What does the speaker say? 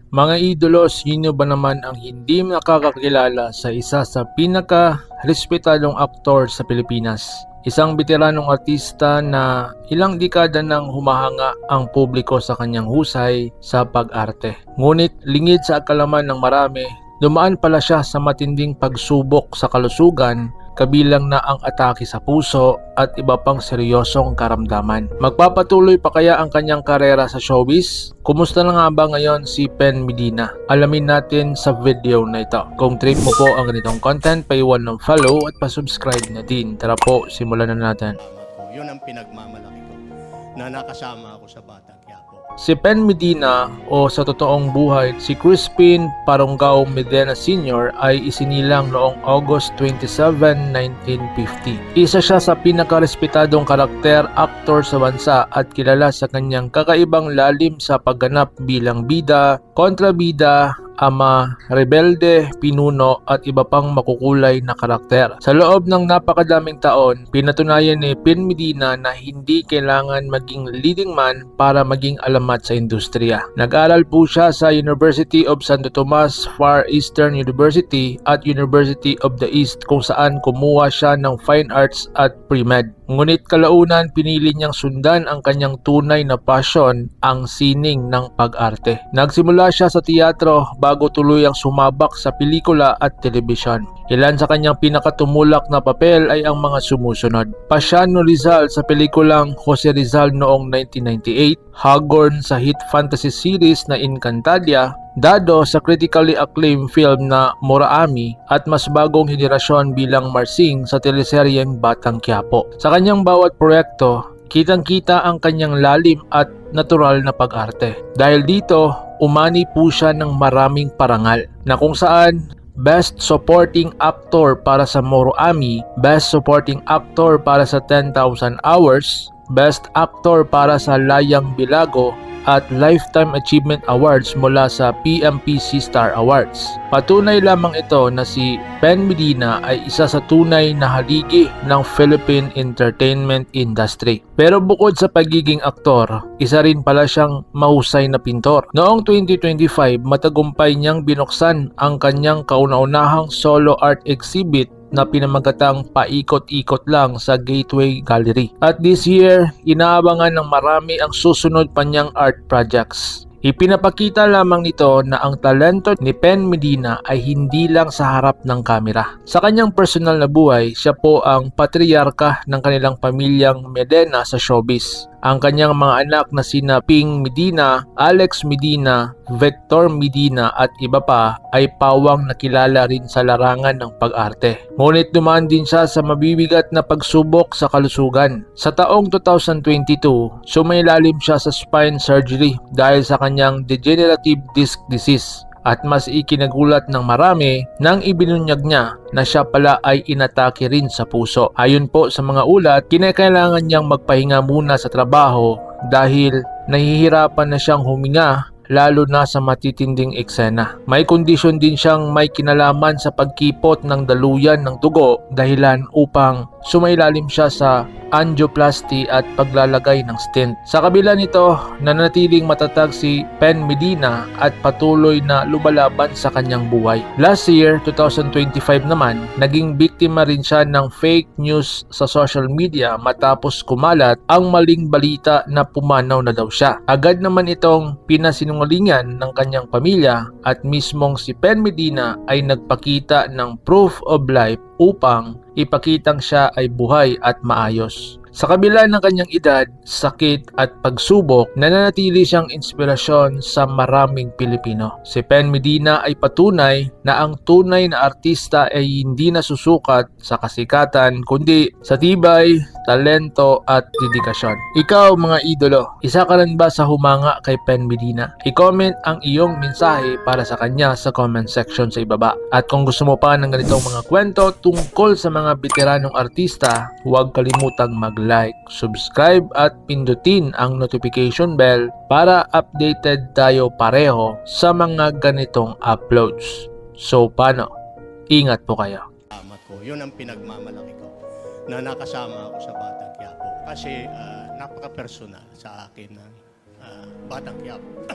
Mga idolo, sino ba naman ang hindi nakakakilala sa isa sa pinaka-respetadong aktor sa Pilipinas? Isang veteranong artista na ilang dekada nang humahanga ang publiko sa kanyang husay sa pag-arte. Ngunit lingid sa akalaman ng marami, dumaan pala siya sa matinding pagsubok sa kalusugan, kabilang na ang atake sa puso at iba pang seryosong karamdaman. Magpapatuloy pa kaya ang kanyang karera sa showbiz? Kumusta na nga ba ngayon si Pen Medina? Alamin natin sa video na ito. Kung trip mo po ang ganitong content, paiwan ng follow at pa-subscribe na din. Tara po, simulan na natin. Yun ang pinagmamalaki ko, na nakasama ako sa Batang Quiapo. Si Pen Medina o sa totoong buhay, si Crispin Parongao Medina Sr. ay isinilang noong August 27, 1950. Isa siya sa pinakarespetadong karakter aktor sa bansa at kilala sa kanyang kakaibang lalim sa pagganap bilang bida, kontrabida, ama, rebelde, pinuno at iba pang makukulay na karakter. Sa loob ng napakadaming taon, pinatunayan ni Pen Medina na hindi kailangan maging leading man para maging alamat sa industriya. Nag-aral po siya sa University of Santo Tomas, Far Eastern University at University of the East kung saan kumuha siya ng Fine Arts at Pre-Med. Ngunit kalaunan pinili niyang sundan ang kanyang tunay na passion, ang sining ng pag-arte. Nagsimula siya sa teatro bago tuluyang sumabak sa pelikula at telebisyon. Ilan sa kanyang pinakatumulak na papel ay ang mga sumusunod: Pasiano Rizal sa pelikulang Jose Rizal noong 1998, Hagorn sa hit fantasy series na Encantadia, Dado sa critically acclaimed film na Moraami at mas bagong henerasyon bilang Marsing sa teleseryeng Batang Quiapo. Sa kanyang bawat proyekto, kitang-kita ang kanyang lalim at natural na pag-arte. Dahil dito, umani po siya ng maraming parangal na kung saan Best Supporting Actor para sa Moraami, Best Supporting Actor para sa 10,000 Hours, Best Actor para sa Layang Bilago, at Lifetime Achievement Awards mula sa PMPC Star Awards. Patunay lamang ito na si Pen Medina ay isa sa tunay na haligi ng Philippine entertainment industry. Pero bukod sa pagiging aktor, isa rin pala siyang mahusay na pintor. Noong 2025, matagumpay niyang binuksan ang kanyang kauna-unahang solo art exhibit na pinamagatang Paikot-Ikot Lang sa Gateway Gallery. At this year, inaabangan ng marami ang susunod pa niyang art projects. Ipinapakita lamang nito na ang talento ni Pen Medina ay hindi lang sa harap ng kamera. Sa kanyang personal na buhay, siya po ang patriarka ng kanilang pamilyang Medina sa showbiz. Ang kanyang mga anak na sina Ping Medina, Alex Medina, Victor Medina at iba pa ay pawang nakilala rin sa larangan ng pag-arte. Ngunit dumaan din siya sa mabibigat na pagsubok sa kalusugan. Sa taong 2022, sumailalim siya sa spine surgery dahil sa kanyang degenerative disc disease. At mas ikinagulat ng marami nang ibinunyag niya na siya pala ay inatake rin sa puso. Ayon po sa mga ulat, kinakailangan niyang magpahinga muna sa trabaho dahil nahihirapan na siyang huminga lalo na sa matitinding eksena. May kondisyon din siyang may kinalaman sa pagkipot ng daluyan ng dugo dahilan upang sumailalim siya sa angioplasty at paglalagay ng stent. Sa kabila nito, nanatiling matatag si Pen Medina at patuloy na lumalaban sa kanyang buhay. Last year, 2025 naman, naging biktima rin siya ng fake news sa social media matapos kumalat ang maling balita na pumanaw na daw siya. Agad naman itong pinasinungalingan ng kanyang pamilya at mismong si Pen Medina ay nagpakita ng proof of life upang ipakitang siya ay buhay at maayos. Sa kabila ng kanyang edad, sakit at pagsubok, nananatili siyang inspirasyon sa maraming Pilipino. Si Pen Medina ay patunay na ang tunay na artista ay hindi nasusukat sa kasikatan kundi sa tibay, talento at dedikasyon. Ikaw mga idolo, isa ka rin ba sa humanga kay Pen Medina? I-comment ang iyong mensahe para sa kanya sa comment section sa ibaba. At kung gusto mo pa ng ganitong mga kwento tungkol sa mga veteranong artista, huwag kalimutang mag-like, subscribe at pindutin ang notification bell para updated tayo pareho sa mga ganitong uploads. So paano? Ingat po kayo. Yun ang pinagmamalaki ko, na nakasama ako sa Batang Quiapo kasi napaka-personal sa akin ng Batang Quiapo.